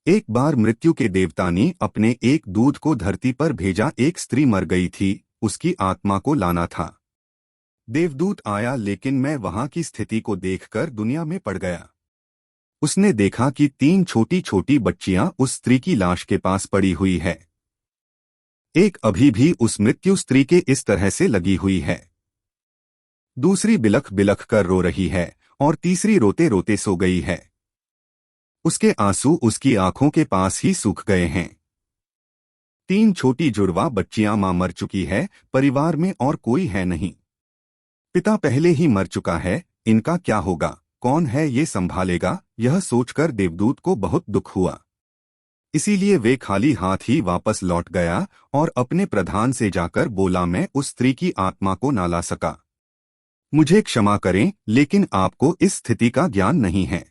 एक बार मृत्यु के देवता ने अपने एक दूत को धरती पर भेजा। एक स्त्री मर गई थी, उसकी आत्मा को लाना था। देवदूत आया, लेकिन मैं वहां की स्थिति को देखकर दुनिया में पड़ गया। उसने देखा कि 3 छोटी छोटी बच्चियां उस स्त्री की लाश के पास पड़ी हुई है। एक अभी भी उस मृत्यु स्त्री के इस तरह से लगी हुई है, दूसरी बिलख बिलख कर रो रही है और तीसरी रोते रोते सो गई है। उसके आंसू उसकी आंखों के पास ही सूख गए हैं। 3 छोटी जुड़वा बच्चियां मां मर चुकी है, परिवार में और कोई है नहीं। पिता पहले ही मर चुका है, इनका क्या होगा, कौन है ये संभालेगा? यह सोचकर देवदूत को बहुत दुख हुआ। इसीलिए वे खाली हाथ ही वापस लौट गया और अपने प्रधान से जाकर बोला, मैं उस स्त्री की आत्मा को ना ला सका। मुझे क्षमा करें, लेकिन आपको इस स्थिति का ज्ञान नहीं है।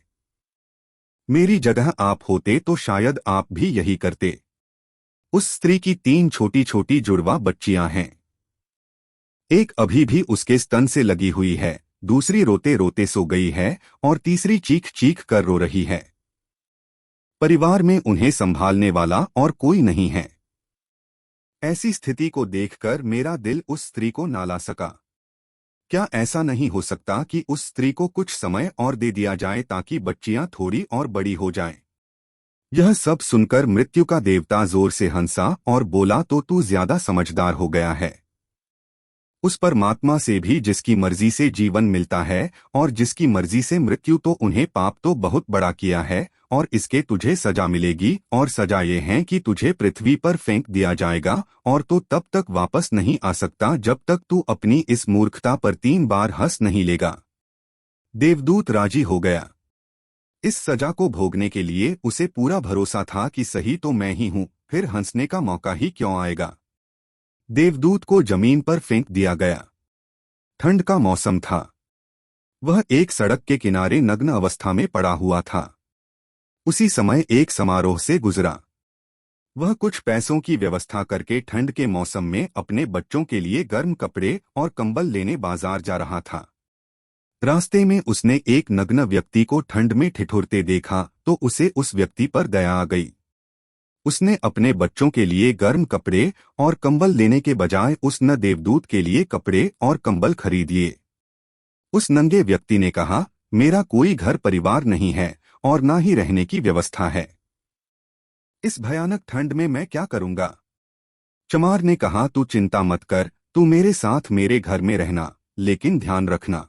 मेरी जगह आप होते तो शायद आप भी यही करते। उस स्त्री की 3 छोटी छोटी जुड़वा बच्चियां हैं। एक अभी भी उसके स्तन से लगी हुई है, दूसरी रोते रोते सो गई है और तीसरी चीख चीख कर रो रही है। परिवार में उन्हें संभालने वाला और कोई नहीं है। ऐसी स्थिति को देखकर मेरा दिल उस स्त्री को ना ला सका। क्या ऐसा नहीं हो सकता कि उस स्त्री को कुछ समय और दे दिया जाए ताकि बच्चियां थोड़ी और बड़ी हो जाएं? यह सब सुनकर मृत्यु का देवता जोर से हंसा और बोला, तो तू ज्यादा समझदार हो गया है। उस परमात्मा से भी जिसकी मर्जी से जीवन मिलता है और जिसकी मर्जी से मृत्यु, तो उन्हें पाप तो बहुत बड़ा किया है और इसके तुझे सजा मिलेगी। और सजा ये है कि तुझे पृथ्वी पर फेंक दिया जाएगा और तो तब तक वापस नहीं आ सकता जब तक तू अपनी इस मूर्खता पर 3 बार हंस नहीं लेगा। देवदूत राजी हो गया। इस सजा को भोगने के लिए उसे पूरा भरोसा था कि सही तो मैं ही हूं, फिर हंसने का मौका ही क्यों आएगा। देवदूत को जमीन पर फेंक दिया गया। ठंड का मौसम था। वह एक सड़क के किनारे नग्न अवस्था में पड़ा हुआ था। उसी समय एक समारोह से गुजरा। वह कुछ पैसों की व्यवस्था करके ठंड के मौसम में अपने बच्चों के लिए गर्म कपड़े और कंबल लेने बाजार जा रहा था। रास्ते में उसने एक नग्न व्यक्ति को ठंड में ठिठुरते देखा तो उसे उस व्यक्ति पर दया आ गई। उसने अपने बच्चों के लिए गर्म कपड़े और कंबल लेने के बजाय उस न देवदूत के लिए कपड़े और कंबल खरीदिए। उस नंगे व्यक्ति ने कहा, मेरा कोई घर परिवार नहीं है और ना ही रहने की व्यवस्था है। इस भयानक ठंड में मैं क्या करूंगा? चमार ने कहा, तू चिंता मत कर, तू मेरे साथ मेरे घर में रहना, लेकिन ध्यान रखना,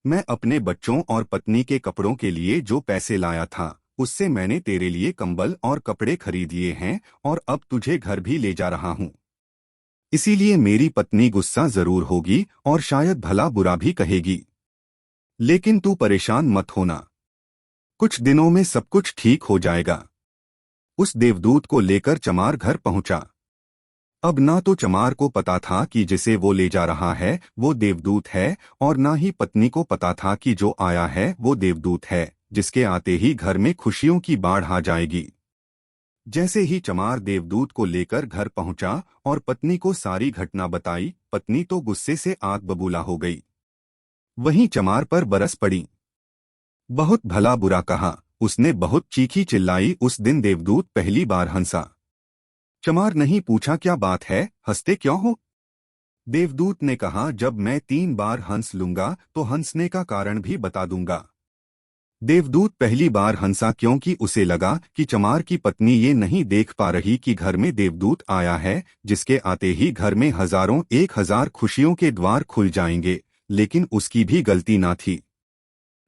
मैं अपने बच्चों और पत्नी के कपड़ों के लिए जो पैसे लाया था उससे मैंने तेरे लिए कंबल और कपड़े खरीदिए हैं और अब तुझे घर भी ले जा रहा हूं। इसीलिए मेरी पत्नी गुस्सा जरूर होगी और शायद भला बुरा भी कहेगी, लेकिन तू परेशान मत होना, कुछ दिनों में सब कुछ ठीक हो जाएगा। उस देवदूत को लेकर चमार घर पहुंचा। अब ना तो चमार को पता था कि जिसे वो ले जा रहा है वो देवदूत है और ना ही पत्नी को पता था कि जो आया है वो देवदूत है, जिसके आते ही घर में खुशियों की बाढ़ आ जाएगी। जैसे ही चमार देवदूत को लेकर घर पहुंचा और पत्नी को सारी घटना बताई, पत्नी तो गुस्से से आग बबूला हो गई। वहीं चमार पर बरस पड़ी। बहुत भला बुरा कहा, उसने बहुत चीखी चिल्लाई। उस दिन देवदूत पहली बार हंसा। चमार नहीं पूछा, क्या बात है, हंसते क्यों हो? देवदूत ने कहा, जब मैं 3 बार हंस लूंगा तो हंसने का कारण भी बता दूंगा। देवदूत पहली बार हंसा क्योंकि उसे लगा कि चमार की पत्नी ये नहीं देख पा रही कि घर में देवदूत आया है, जिसके आते ही घर में हजारों 1000 खुशियों के द्वार खुल जाएंगे, लेकिन उसकी भी गलती ना थी।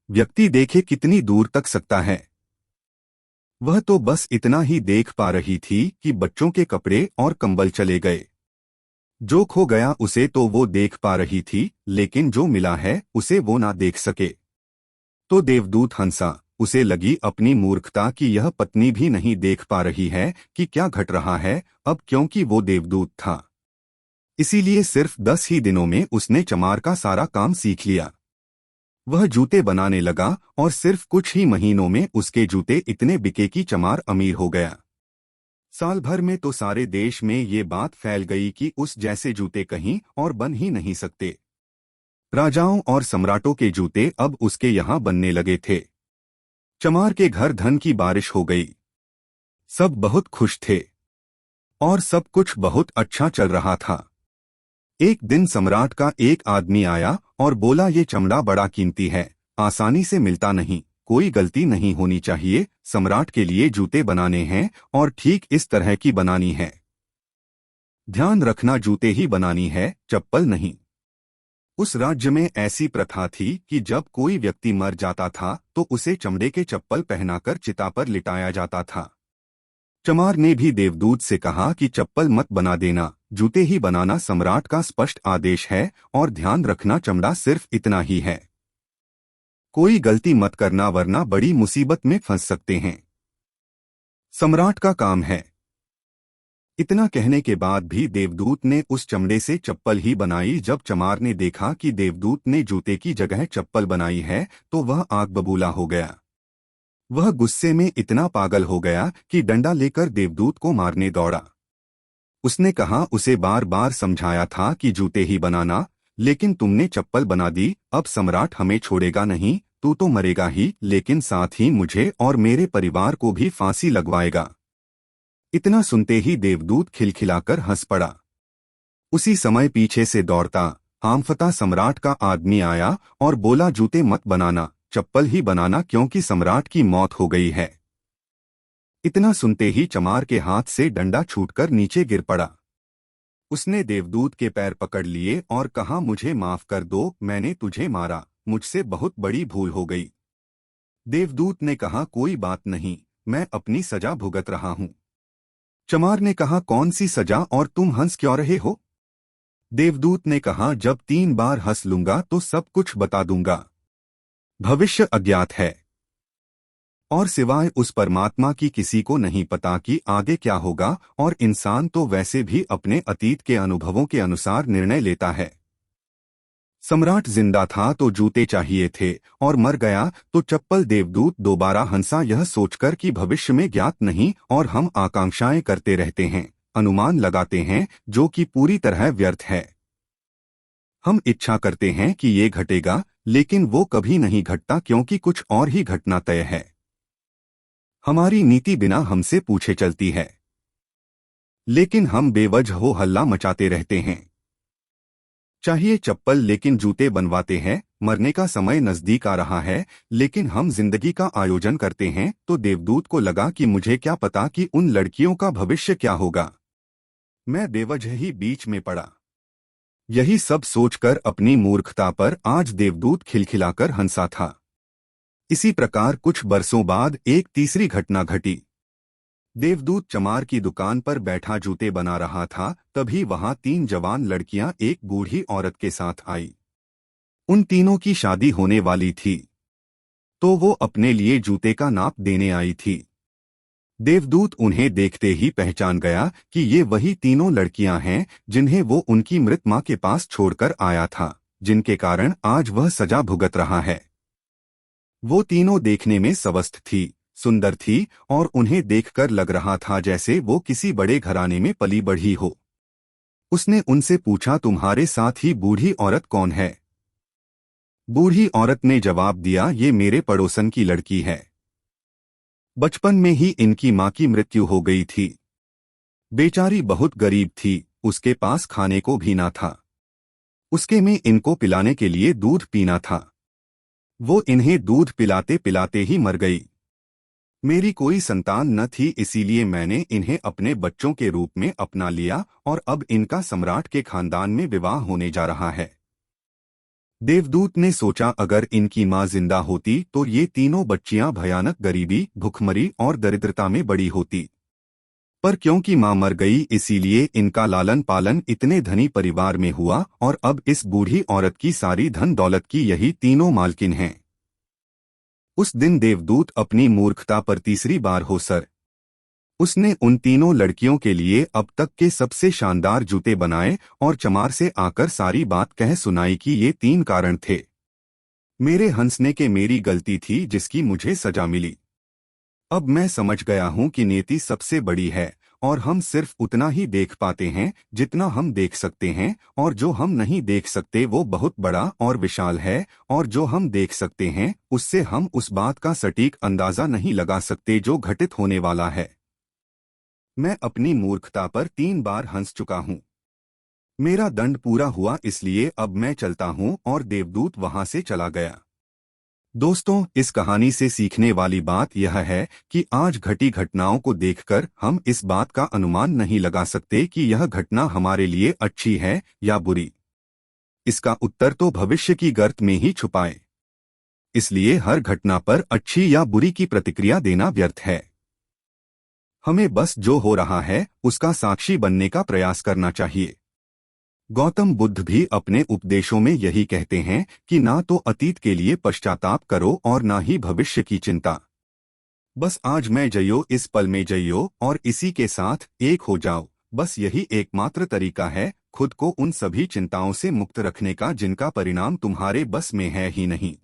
व्यक्ति देखे कितनी दूर तक सकता है। वह तो बस इतना ही देख पा रही थी कि बच्चों के कपड़े और कंबल चले गए। जो खो गया उसे तो वो देख पा रही थी, लेकिन जो मिला है उसे वो ना देख सके। तो देवदूत हंसा। उसे लगी अपनी मूर्खता कि यह पत्नी भी नहीं देख पा रही है कि क्या घट रहा है। अब क्योंकि वो देवदूत था, इसीलिए सिर्फ 10 ही दिनों में उसने चमार का सारा काम सीख लिया। वह जूते बनाने लगा और सिर्फ कुछ ही महीनों में उसके जूते इतने बिके कि चमार अमीर हो गया। साल भर में तो सारे देश में ये बात फैल गई कि उस जैसे जूते कहीं और बन ही नहीं सकते। राजाओं और सम्राटों के जूते अब उसके यहाँ बनने लगे थे। चमार के घर धन की बारिश हो गई। सब बहुत खुश थे और सब कुछ बहुत अच्छा चल रहा था। एक दिन सम्राट का एक आदमी आया और बोला, ये चमड़ा बड़ा कीमती है, आसानी से मिलता नहीं, कोई गलती नहीं होनी चाहिए। सम्राट के लिए जूते बनाने हैं और ठीक इस तरह की बनानी है। ध्यान रखना, जूते ही बनानी है, चप्पल नहीं। उस राज्य में ऐसी प्रथा थी कि जब कोई व्यक्ति मर जाता था तो उसे चमड़े के चप्पल पहनाकर चिता पर लिटाया जाता था। चमार ने भी देवदूत से कहा कि चप्पल मत बना देना, जूते ही बनाना सम्राट का स्पष्ट आदेश है, और ध्यान रखना चमड़ा सिर्फ इतना ही है। कोई गलती मत करना वरना बड़ी मुसीबत में फंस सकते हैं। सम्राट का काम है। इतना कहने के बाद भी देवदूत ने उस चमड़े से चप्पल ही बनाई। जब चमार ने देखा कि देवदूत ने जूते की जगह चप्पल बनाई है तो वह आग बबूला हो गया। वह गुस्से में इतना पागल हो गया कि डंडा लेकर देवदूत को मारने दौड़ा। उसने कहा, उसे बार बार समझाया था कि जूते ही बनाना, लेकिन तुमने चप्पल बना दी। अब सम्राट हमें छोड़ेगा नहीं, तू तो मरेगा ही, लेकिन साथ ही मुझे और मेरे परिवार को भी फांसी लगवाएगा। इतना सुनते ही देवदूत खिलखिलाकर हंस पड़ा। उसी समय पीछे से दौड़ता हांफता सम्राट का आदमी आया और बोला, जूते मत बनाना, चप्पल ही बनाना, क्योंकि सम्राट की मौत हो गई है। इतना सुनते ही चमार के हाथ से डंडा छूटकर नीचे गिर पड़ा। उसने देवदूत के पैर पकड़ लिए और कहा, मुझे माफ कर दो, मैंने तुझे मारा, मुझसे बहुत बड़ी भूल हो गई। देवदूत ने कहा, कोई बात नहीं, मैं अपनी सजा भुगत रहा हूं। चमार ने कहा, कौन सी सजा और तुम हंस क्यों रहे हो? देवदूत ने कहा, जब 3 बार हंस लूंगा तो सब कुछ बता दूंगा। भविष्य अज्ञात है और सिवाय उस परमात्मा की किसी को नहीं पता कि आगे क्या होगा, और इंसान तो वैसे भी अपने अतीत के अनुभवों के अनुसार निर्णय लेता है। सम्राट जिंदा था तो जूते चाहिए थे और मर गया तो चप्पल। देवदूत दोबारा हंसा, यह सोचकर कि भविष्य में ज्ञात नहीं और हम आकांक्षाएं करते रहते हैं, अनुमान लगाते हैं, जो कि पूरी तरह व्यर्थ है। हम इच्छा करते हैं कि ये घटेगा, लेकिन वो कभी नहीं घटता, क्योंकि कुछ और ही घटना तय है। हमारी नीति बिना हमसे पूछे चलती है, लेकिन हम बेवजह हो हल्ला मचाते रहते हैं। चाहिए चप्पल लेकिन जूते बनवाते हैं। मरने का समय नजदीक आ रहा है, लेकिन हम जिंदगी का आयोजन करते हैं। तो देवदूत को लगा कि मुझे क्या पता कि उन लड़कियों का भविष्य क्या होगा। मैं बेवजह ही बीच में पड़ा। यही सब सोचकर अपनी मूर्खता पर आज देवदूत खिलखिलाकर हंसा था। इसी प्रकार कुछ बरसों बाद एक तीसरी घटना घटी। देवदूत चमार की दुकान पर बैठा जूते बना रहा था, तभी वहां 3 जवान लड़कियां एक बूढ़ी औरत के साथ आई। उन तीनों की शादी होने वाली थी, तो वो अपने लिए जूते का नाप देने आई थी। देवदूत उन्हें देखते ही पहचान गया कि ये वही तीनों लड़कियां हैं जिन्हें वो उनकी मृत मां के पास छोड़कर आया था, जिनके कारण आज वह सजा भुगत रहा है। वो तीनों देखने में स्वस्थ थी, सुंदर थी, और उन्हें देखकर लग रहा था जैसे वो किसी बड़े घराने में पली बढ़ी हो। उसने उनसे पूछा, तुम्हारे साथ ही बूढ़ी औरत कौन है? बूढ़ी औरत ने जवाब दिया, ये मेरे पड़ोसन की लड़की है। बचपन में ही इनकी मां की मृत्यु हो गई थी। बेचारी बहुत गरीब थी, उसके पास खाने को भी ना था। उसके में इनको पिलाने के लिए दूध पीना था। वो इन्हें दूध पिलाते पिलाते ही मर गई। मेरी कोई संतान न थी, इसीलिए मैंने इन्हें अपने बच्चों के रूप में अपना लिया, और अब इनका सम्राट के खानदान में विवाह होने जा रहा है। देवदूत ने सोचा, अगर इनकी मां जिंदा होती तो ये तीनों बच्चियां भयानक गरीबी, भुखमरी और दरिद्रता में बड़ी होती। पर क्योंकि मां मर गई, इसीलिए इनका लालन पालन इतने धनी परिवार में हुआ, और अब इस बूढ़ी औरत की सारी धन दौलत की यही तीनों मालकिन हैं। उस दिन देवदूत अपनी मूर्खता पर तीसरी बार हो सर। उसने उन तीनों लड़कियों के लिए अब तक के सबसे शानदार जूते बनाए और चमार से आकर सारी बात कह सुनाई कि ये 3 कारण थे। मेरे हंसने के मेरी गलती थी जिसकी मुझे सजा मिली। अब मैं समझ गया हूं कि नीति सबसे बड़ी है, और हम सिर्फ उतना ही देख पाते हैं जितना हम देख सकते हैं, और जो हम नहीं देख सकते वो बहुत बड़ा और विशाल है, और जो हम देख सकते हैं उससे हम उस बात का सटीक अंदाजा नहीं लगा सकते जो घटित होने वाला है। मैं अपनी मूर्खता पर 3 बार हंस चुका हूँ। मेरा दंड पूरा हुआ, इसलिए अब मैं चलता हूँ। और देवदूत वहां से चला गया। दोस्तों, इस कहानी से सीखने वाली बात यह है कि आज घटी घटनाओं को देखकर हम इस बात का अनुमान नहीं लगा सकते कि यह घटना हमारे लिए अच्छी है या बुरी। इसका उत्तर तो भविष्य की गर्त में ही छुपाए। इसलिए हर घटना पर अच्छी या बुरी की प्रतिक्रिया देना व्यर्थ है। हमें बस जो हो रहा है उसका साक्षी बनने का प्रयास करना चाहिए। गौतम बुद्ध भी अपने उपदेशों में यही कहते हैं कि ना तो अतीत के लिए पश्चाताप करो और ना ही भविष्य की चिंता। बस आज में जइयो, इस पल में जइयो और इसी के साथ एक हो जाओ। बस यही एकमात्र तरीका है खुद को उन सभी चिंताओं से मुक्त रखने का जिनका परिणाम तुम्हारे बस में है ही नहीं।